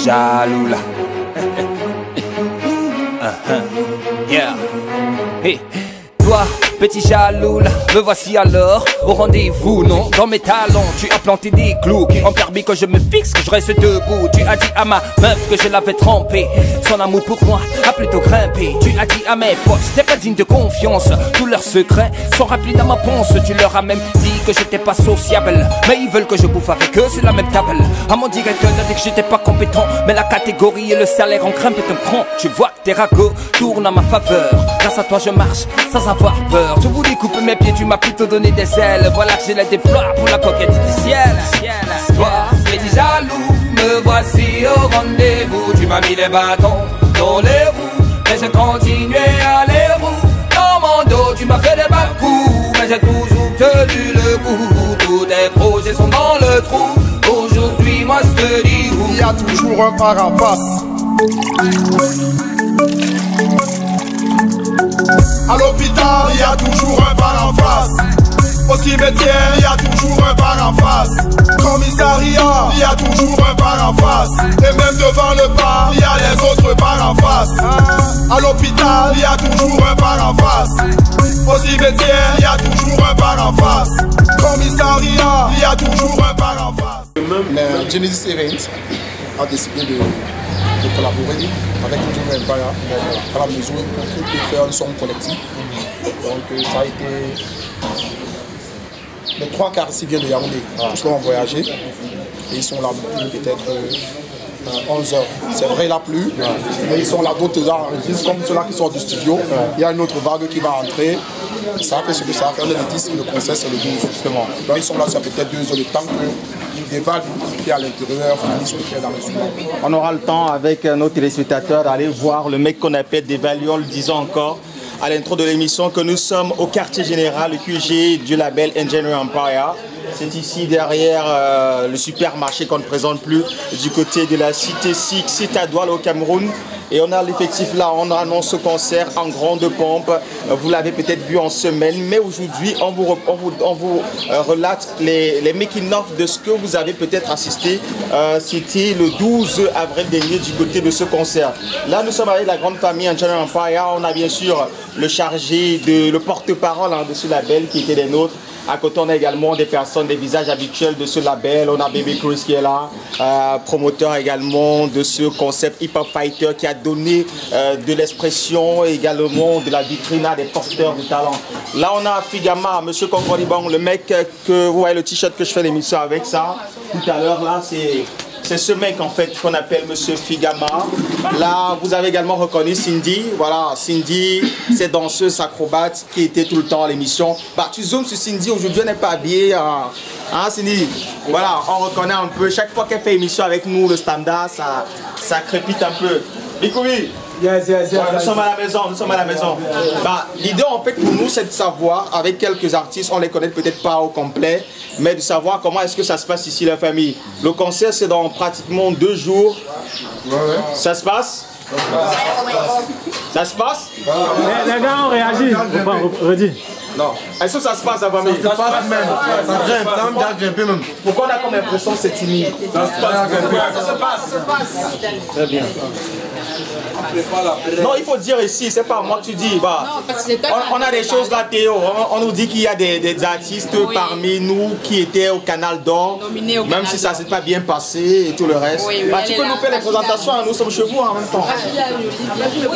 Jaloux là. Yeah. Hey. Toi, petit jaloux là, me voici alors au rendez-vous, non? Dans mes talons, tu as planté des clous qui ont permis que je me fixe, que je reste debout. Tu as dit à ma meuf que je l'avais trompée. Son amour pour moi a plutôt grimpé. Tu as dit à mes potes, t'es pas digne de confiance. Tous leurs secrets sont remplis dans ma ponce. Tu leur as même dit que j'étais pas sociable, mais ils veulent que je bouffe avec eux sur la même table. À mon directeur a dit que j'étais pas compétent, mais la catégorie et le salaire en grimpe est un cran. Tu vois que tes ragots tournent en ma faveur. Grâce à toi je marche sans avoir peur. Je voulais couper mes pieds, tu m'as plutôt donné des ailes. Voilà que je les déploie pour la conquête du ciel. Toi, petit jaloux, me voici au rendez-vous. Tu m'as mis les bâtons dans les roues, mais j'ai continué à les roues. Dans mon dos, tu m'as fait des bas coups, mais j'ai toujours tenu le coup. Tous tes projets sont dans le trou. Aujourd'hui, moi je te dis où. Il y a toujours un par en face. À l'hôpital, il y a toujours un par en face. Au cimetière, il y a toujours un par en face. Commissariat, il y a toujours un par en face. Et même devant le bar, il y a les autres par en face. À l'hôpital, il y a toujours un par en face. Au cimetière, il y a toujours un par en face. Commissariat, il y a toujours un par en face. Le Genesis Event a décidé de collaborer avec Junior Empire à la mesure pour faire un son collectif. Donc ça a été les 3 quarts ici viennent de Yaoundé. Tous ont voyagé et ils sont là peut-être 11 heures. C'est vrai, il a plu, mais ils sont là, d'autres là, juste comme ceux-là qui sortent du studio. Il y a une autre vague qui va entrer. Ça fait ce que ça va faire. Le 10 le concert c'est le 12 justement. Donc ils sont là, ça peut-être 2 heures de temps que des vagues qui est à l'intérieur finissent le faire dans le studio. On aura le temps avec nos téléspectateurs d'aller voir le mec qu'on appelle Devalion, le disons encore à l'intro de l'émission que nous sommes au quartier général, le QG du label Engineer Empire. C'est ici derrière le supermarché qu'on ne présente plus, du côté de la cité SIC, site à Douala au Cameroun. Et on a l'effectif là, on annonce ce concert en grande pompe. Vous l'avez peut-être vu en semaine, mais aujourd'hui on vous relate les making-of de ce que vous avez peut-être assisté. C'était le 12 avril dernier du côté de ce concert. Là nous sommes avec la grande famille Engineer Empire. On a bien sûr le chargé, le porte-parole de ce label qui était des nôtres. À côté, on a également des personnes, des visages habituels de ce label. On a Baby Chris qui est là, promoteur également de ce concept Hip Hop Fighter qui a donné de l'expression et également de la vitrine à des porteurs de talent. Là, on a Figama, Monsieur Kongolibang, le mec que vous voyez le t-shirt que je fais l'émission avec ça. Tout à l'heure, là, c'est ce mec en fait qu'on appelle Monsieur Figama. Là, vous avez également reconnu Cindy. Voilà, Cindy, cette danseuse acrobate qui était tout le temps à l'émission. Bah, tu zoomes sur Cindy, aujourd'hui elle n'est pas habillée. Hein, Cindy? Voilà, on reconnaît un peu. Chaque fois qu'elle fait émission avec nous, le standard, ça crépite un peu. Bikoui, yes. Nous sommes à la maison, Bah, l'idée en fait pour nous c'est de savoir, avec quelques artistes, on les connaît peut-être pas au complet, mais de savoir comment est-ce que ça se passe ici la famille. Le concert c'est dans pratiquement 2 jours. Ça se passe? Ça se passe? Les gars ont réagi. Redis. Non. Est-ce que ça se passe avant? Ça se passe même. Ça grimpe même. Pourquoi on a comme l'impression que c'est timide? Ça se passe. Très bien. Non, il faut dire ici, c'est pas moi que tu dis. Bah, on a des choses là, Théo. On nous dit qu'il y a des artistes parmi nous qui étaient au Canal d'Or, même si ça ne s'est pas bien passé et tout le reste. Bah, tu peux nous faire les présentations, nous sommes chez vous en même temps.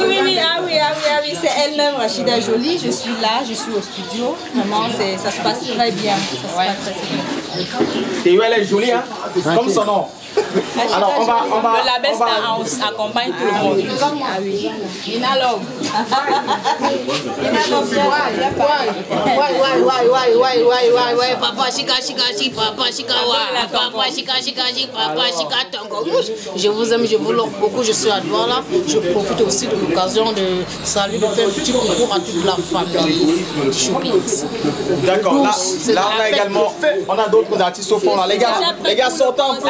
Oui, c'est elle-même, Rachida Jolie. Je suis là, je suis au studio. Vraiment, ça se passe très bien. Théo, elle est jolie, hein? Comme son nom. Alors, on va le label accompagne tout le monde. Ah oui. Ina Love. Ouais. Papa Chika, papa Chika Tongo. Je vous aime, je vous love beaucoup. Je suis à Douala. Je profite aussi de l'occasion de saluer, de faire un petit concours à toute la famille. D'accord. Là, on a également, on a d'autres artistes au fond là. Les gars sortent un peu.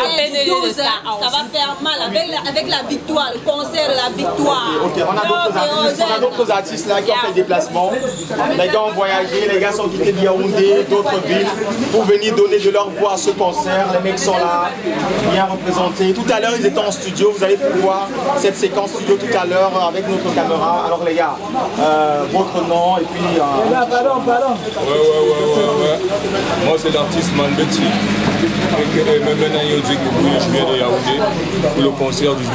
Ça va faire mal avec la victoire, le concert de la victoire. toi. Ok, on a d'autres artistes là qui ont fait le déplacement. Les gars ont voyagé, les gars sont quittés de Yaoundé, d'autres villes, pour venir donner de leur voix à ce concert. Les mecs sont là, bien représentés. Tout à l'heure, ils étaient en studio. Vous allez pouvoir cette séquence studio tout à l'heure avec notre caméra. Alors les gars, votre nom et puis... Pardon. Ouais. Moi, c'est l'artiste Manbeti. Je viens de Yaoundé pour le concert du 12.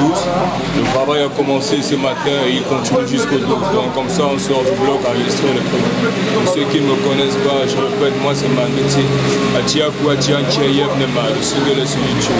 Le travail a commencé ce matin et il continue jusqu'au 12. Donc comme ça on sort du bloc à enregistrer le truc. Pour ceux qui ne me connaissent pas, je répète, moi c'est Manbeti. Le single est sur YouTube.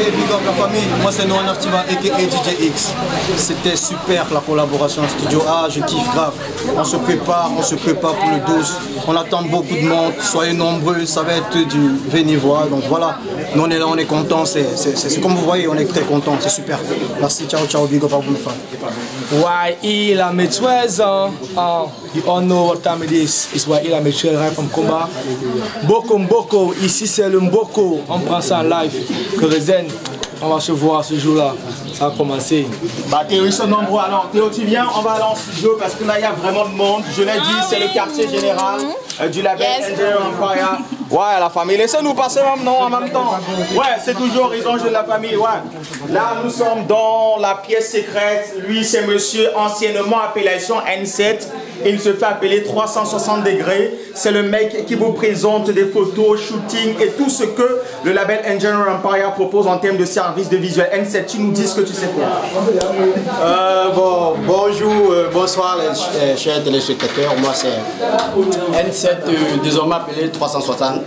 Et big up la famille, moi c'est Noah Nartiva aka DJ X. C'était super la collaboration en studio A, je kiffe grave. On se prépare pour le 12. On attend beaucoup de monde, soyez nombreux, ça va être du bénévolat. Donc voilà, nous on est là, on est content, c'est comme vous voyez, on est très content, c'est super. Merci, ciao, big up à vous mes fans. YE La Maîtresse, you all know what time it is. It's YE La Maîtresse right from Comba. Mboko, ici c'est le Mboko, on prend ça en live. Que Rezen, on va se voir ce jour-là, ça a commencé. Bah Théo, ils sont nombreux, alors Théo tu viens, on va aller en studio parce que là il y a vraiment de monde. Je l'ai dit, c'est le quartier général du label Engineering Empire. Ouais, la famille, laissez-nous passer maintenant en même temps. Ouais, c'est toujours Horizon de la famille, ouais. Là, nous sommes dans la pièce secrète. Lui, c'est monsieur anciennement appellation N7. Il se fait appeler 360 degrés. C'est le mec qui vous présente des photos, shooting et tout ce que le label Engineering Empire propose en termes de services de visuel. N7, tu nous dis ce que tu sais faire. Bonjour, bonsoir les chers téléspectateurs. Moi c'est N7, désormais appelé 360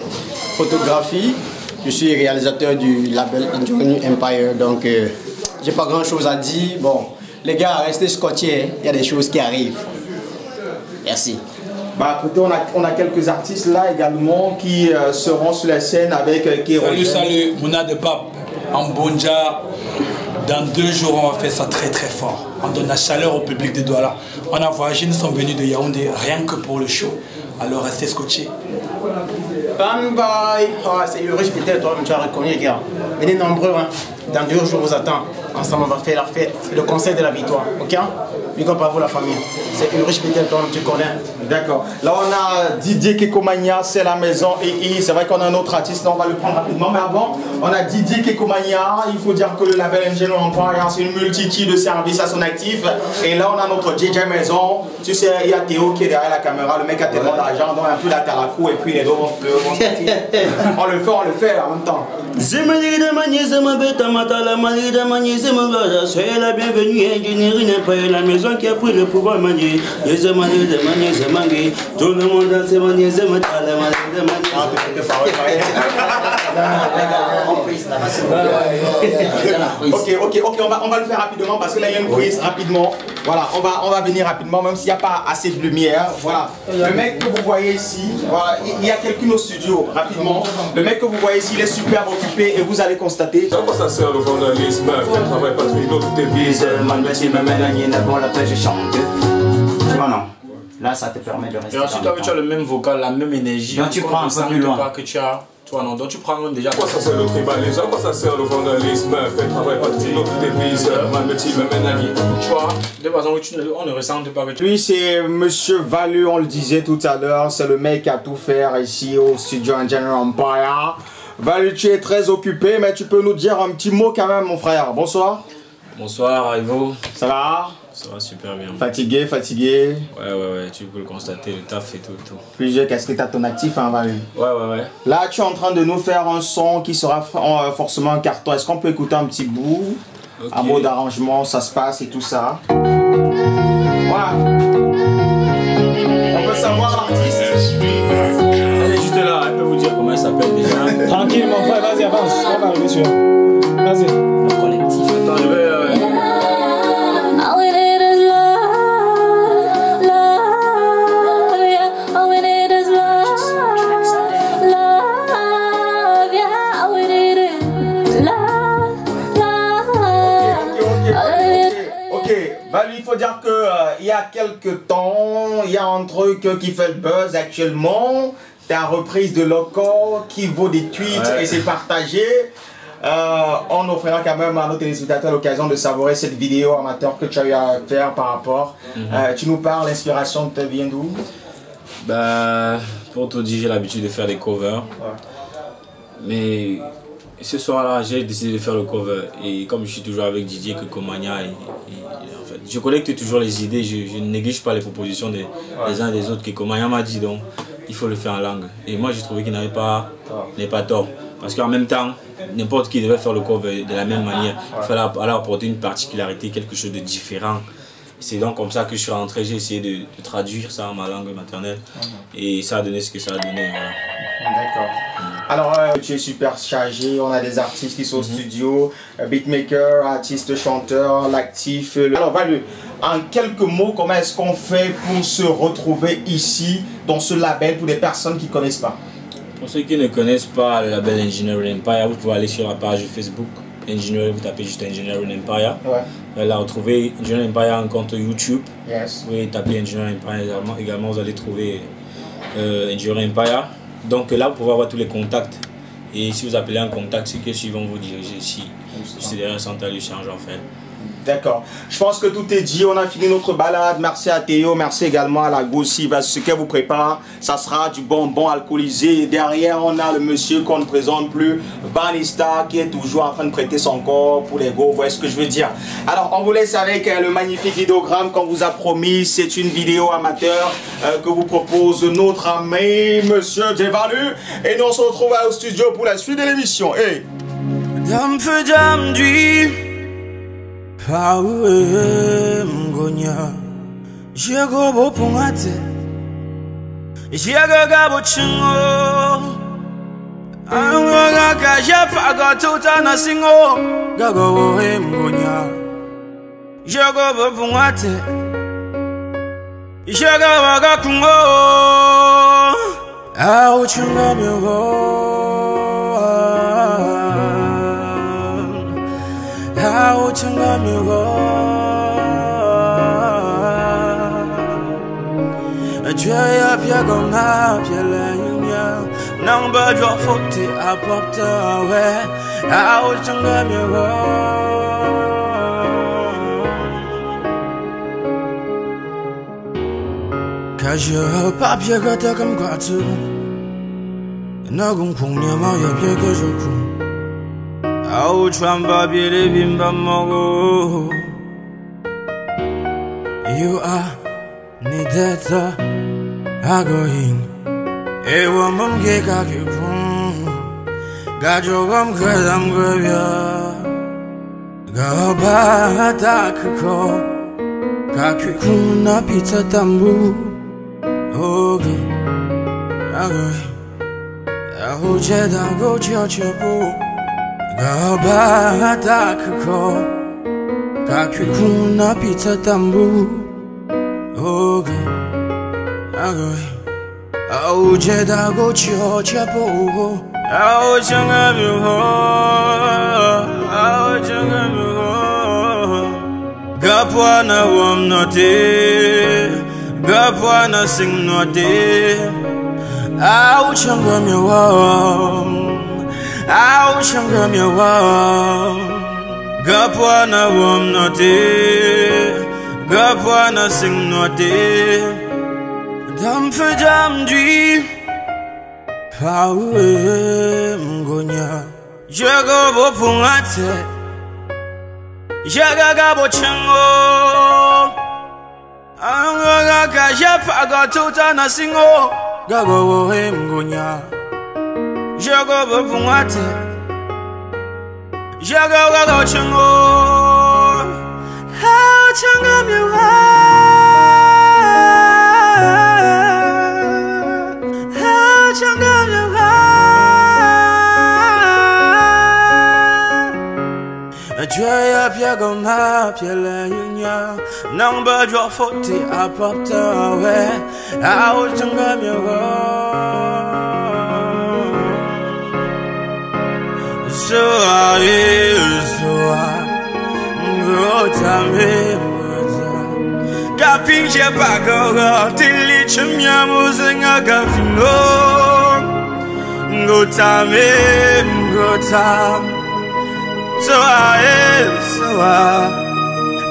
photographie. Je suis réalisateur du label Engineering Empire, donc j'ai pas grand chose à dire. Bon, les gars, restez scotchés, il y a des choses qui arrivent. Merci. Bah écoutez, on a quelques artistes là également qui seront sur la scène avec Kéro. Salut, Mouna de Pape, en Bonja. Dans 2 jours, on va faire ça très fort. On donne la chaleur au public de Douala. On a voyagé, nous sommes venus de Yaoundé rien que pour le show. Alors restez scotchés. Bye bye. C'est Ulrich Peter, toi, tu as reconnu, gars. Venez nombreux, hein. Dans 2 jours, je vous attends. Ensemble, on va faire la fête. C'est le concert de la victoire, ok? Big up à vous, la famille. C'est Ulrich Peter, toi, tu connais. D'accord. Là, on a Didier Kekomania, c'est la maison. Et c'est vrai qu'on a un autre artiste, là, on va le prendre rapidement. Mais avant, on a Didier Kekomania. Il faut dire que le label Engineering Empire, c'est une multitude de services à son actif. Et là, on a notre DJ maison. Tu sais, il y a Théo qui est derrière la caméra. Le mec a tellement d'argent, donc un peu la taracou. Et puis les deux vont sortir. On le fait en même temps. Soyez la bienvenue, Engineering Empire, la maison qui a pris le pouvoir manier. Tout le monde a ses manier, Ok, on va le faire rapidement parce que là il y a une prise rapidement. Voilà, on va venir rapidement même s'il n'y a pas assez de lumière. Voilà, le mec que vous voyez ici, voilà, il y a quelqu'un au studio, rapidement. Le mec que vous voyez ici, il est super occupé et vous allez constater. À quoi ça sert le journalisme? Le travail patriotique, tout est visé. Je chante. Tu vois, non? Là, ça te permet de rester. Et ensuite, toi, tu as le même vocal, la même énergie. Donc, tu prends un peu plus loin. Que tu as. Toi, non, donc tu prends déjà. À quoi ça sert le tribalisme? À quoi ça sert le journalisme? Le travail patriotique, tout est visé. Tu vois, de façon, on ne ressent pas que tu. Lui, c'est monsieur Valu, on le disait tout à l'heure. C'est le mec qui a tout faire ici au studio Engineering Empire. Valu, tu es très occupé, mais tu peux nous dire un petit mot quand même, mon frère. Bonsoir. Bonsoir, Ivo. Ça va? Ça va super bien. Fatigué? Ouais, tu peux le constater, le taf et tout. Plusieurs casquettes à ton actif, hein, Valu? Ouais. Là, tu es en train de nous faire un son qui sera forcément un carton. Est-ce qu'on peut écouter un petit bout? Okay. Un mot d'arrangement, ça se passe et tout ça. Voilà. On peut savoir l'artiste. Elle est juste là, elle peut vous dire comment elle s'appelle déjà. Tranquille, mon frère, vas-y, avance. On va arriver sur. Vas-y. Le collectif. Attends, je vais. Il faut dire qu'il y a quelques temps, il y a un truc qui fait le buzz actuellement. Ta reprise de Loco qui vaut des tweets et c'est partagé. On offrira quand même à nos téléspectateurs l'occasion de savourer cette vidéo amateur que tu as eu à faire par rapport. Tu nous parles, l'inspiration te vient d'où? Bah, pour te dire, j'ai l'habitude de faire des covers. Mais ce soir-là, j'ai décidé de faire le cover. Et comme je suis toujours avec Didier Kokomania, en fait, je collecte toujours les idées, je ne néglige pas les propositions des uns et des autres. Kokomania m'a dit donc, il faut le faire en langue. Et moi, j'ai trouvé qu'il n'avait pas tort. Parce qu'en même temps, n'importe qui devait faire le cover de la même manière. Il fallait alors apporter une particularité, quelque chose de différent. C'est donc comme ça que je suis rentré, j'ai essayé de traduire ça en ma langue maternelle. Et ça a donné ce que ça a donné. Voilà. D'accord. Alors, tu es super chargé, on a des artistes qui sont au studio, beatmaker, artiste, chanteur, l'actif. Alors, Valu, en quelques mots, comment est-ce qu'on fait pour se retrouver ici, dans ce label, pour des personnes qui ne connaissent pas? Pour ceux qui ne connaissent pas le label Engineering Empire, vous pouvez aller sur la page Facebook Engineering, vous tapez juste Engineering Empire. Là, vous trouvez Engineering Empire en compte YouTube. Vous pouvez taper Engineering Empire également, vous allez trouver Engineering Empire. Donc là, vous pouvez avoir tous les contacts. Et si vous appelez un contact, c'est que suivant vous diriger ici. C'est derrière Central Échange en fait. D'accord. Je pense que tout est dit. On a fini notre balade. Merci à Théo. Merci également à la Goussi. Ce qu'elle vous prépare, ça sera du bonbon alcoolisé. Et derrière, on a le monsieur qu'on ne présente plus, Vanista, qui est toujours en train de prêter son corps pour les go. Vous voyez ce que je veux dire? Alors, on vous laisse avec le magnifique vidéogramme qu'on vous a promis. C'est une vidéo amateur que vous propose notre ami, monsieur Valu. Et nous, on se retrouve au studio pour la suite de l'émission. Hey. Pawe mgonya Jego bo pungate Jego gabo chingo Anga kaja paga tuta na singo Gago bo mgonya Jego bo pungate Jego waga kungo Au chunga myogo How to me a try up your gum up your lane, number drop 40 up the way. How to me cause you're pop, you got to come got to Nagum Kunya, your big Au chamba bile bimba mogo You are nideta agoing Ewa mamge kakipun Gajo gam kredam gravya Gaba takako Kakikuna pizza tambu Ogo Agoing Aho cheda go chochopo Gaba takako Kakikuna pizza tambu Ogo Agoi Au jeda go chochapo Au changa miho Au changa miho Gapwana wam note Gapwana sing note Au changa miho Au changa miwa Gapwana wam note Gapwana sing note Dam for jam dri Pawe mgonya Jago bo pungate Jaga gabo chango Anga kaja paga tuta na singo Gago wo mgonya Jago bo pungate Jago gago chango How changa miwa How changa miwa Joya piago ma piela yunya Number drop 40 up the way How changa miwa So I go tame Kapinje bago Tili chumya muzinga gafino Go tame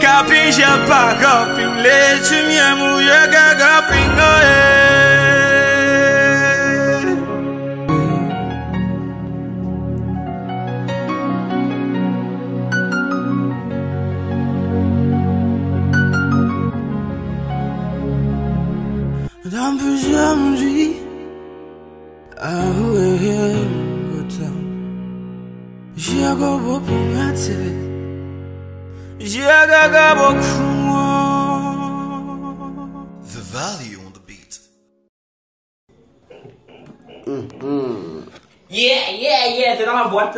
Kaping siapa kaping lecumnya muya kaping dans plusieurs nuits j'ai encore pour ma tête. The value on the beat. Yeah, t'es dans la boîte,